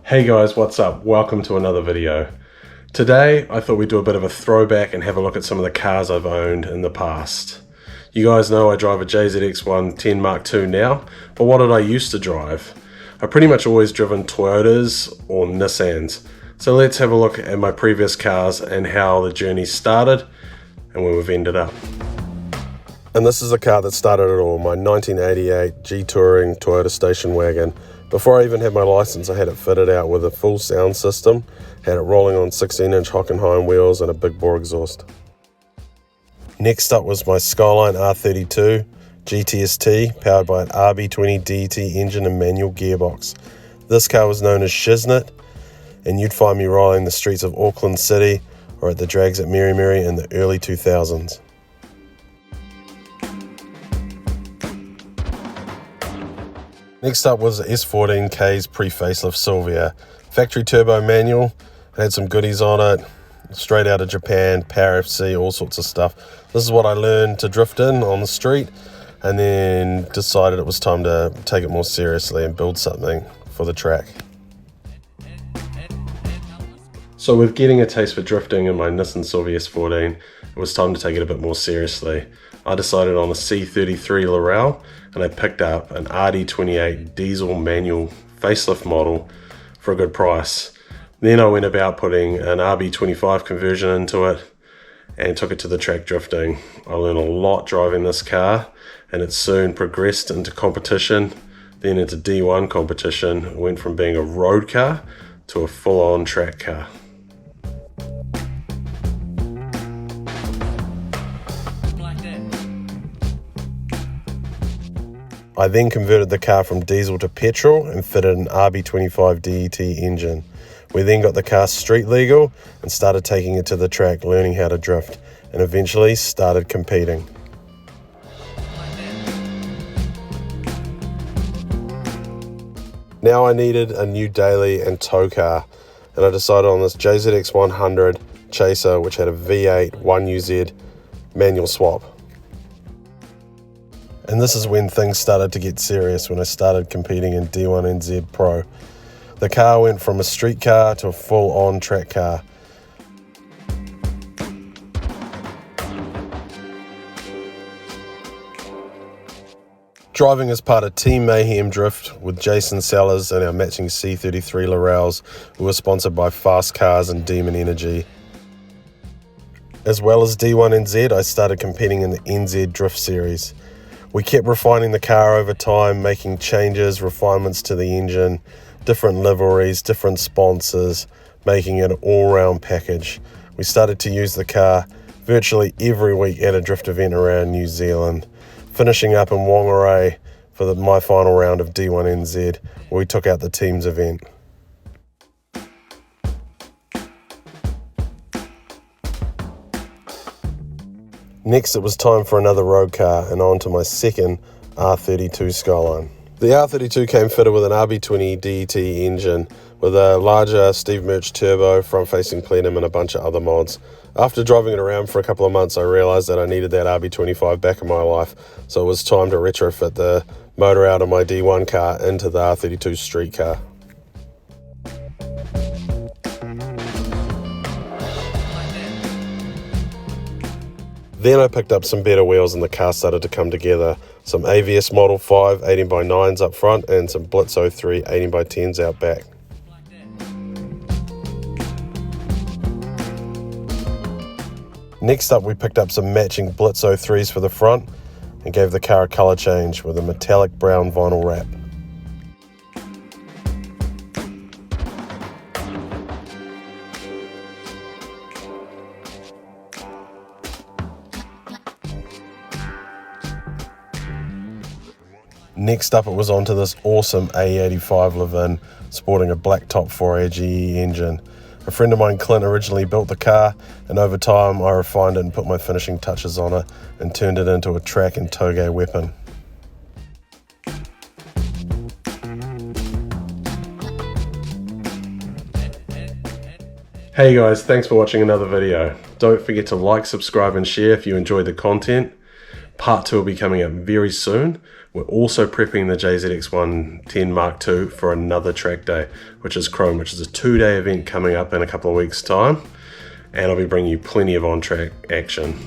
Hey guys, what's up? Welcome to another video. Today I thought we'd do a bit of a throwback and have a look at some of the cars I've owned in the past. You guys know I drive a JZX100 Mark II now, but what did I used to drive? I've pretty much always driven Toyotas or Nissans. So let's have a look at my previous cars and how the journey started and where we've ended up. And this is the car that started it all, my 1988 G-Touring Toyota station wagon. Before I even had my license, I had it fitted out with a full sound system, had it rolling on 16-inch Hockenheim wheels and a big bore exhaust. Next up was my Skyline R32 GTST, powered by an RB20 DT engine and manual gearbox. This car was known as Shiznit, and you'd find me riding the streets of Auckland City or at the drags at Mary Mary in the early 2000s. Next up was the S14 pre-facelift Silvia. Factory turbo manual, it had some goodies on it, straight out of Japan, Power FC, all sorts of stuff. This is what I learned to drift in on the street, and then decided it was time to take it more seriously and build something for the track. So with getting a taste for drifting in my Nissan Silvia S14, it was time to take it a bit more seriously. I decided on a C33 Laurel, and I picked up an RD28 diesel manual facelift model for a good price. Then I went about putting an RB25 conversion into it and took it to the track drifting. I learned a lot driving this car, and it soon progressed into competition, then into D1 competition. It went from being a road car to a full-on track car. I then converted the car from diesel to petrol and fitted an RB25 DET engine. We then got the car street legal and started taking it to the track, learning how to drift, and eventually started competing. Now I needed a new daily and tow car, and I decided on this JZX100 Chaser, which had a V8 1UZ manual swap. And this is when things started to get serious, when I started competing in D1 NZ Pro. The car went from a street car to a full-on track car. Driving as part of Team Mayhem Drift with Jason Sellers and our matching C33 Laurels, we were sponsored by Fast Cars and Demon Energy. As well as D1 NZ, I started competing in the NZ Drift Series. We kept refining the car over time, making changes, refinements to the engine, different liveries, different sponsors, making it an all-round package. We started to use the car virtually every week at a drift event around New Zealand, finishing up in Whangarei for my final round of D1 NZ, where we took out the team's event. Next, it was time for another road car, and on to my second R32 Skyline. The R32 came fitted with an RB20 DET engine with a larger Steve Murch turbo, front-facing plenum, and a bunch of other mods. After driving it around for a couple of months, I realised that I needed that RB25 back in my life, so it was time to retrofit the motor out of my D1 car into the R32 street car. Then I picked up some better wheels and the car started to come together. Some AVS Model 5 18x9s up front and some Blitz 03 18x10s out back. Next up, we picked up some matching Blitz 03s for the front and gave the car a colour change with a metallic brown vinyl wrap. Next up, it was onto this awesome AE85 Levin, sporting a black top 4A GE engine. A friend of mine, Clint, originally built the car, and over time I refined it and put my finishing touches on it and turned it into a track and toge weapon. Hey guys, thanks for watching another video. Don't forget to like, subscribe and share if you enjoyed the content. Part 2 will be coming up very soon. We're also prepping the JZX100 Mark II for another track day, which is Chrome, which is a 2-day event coming up in a couple of weeks' time. And I'll be bringing you plenty of on-track action.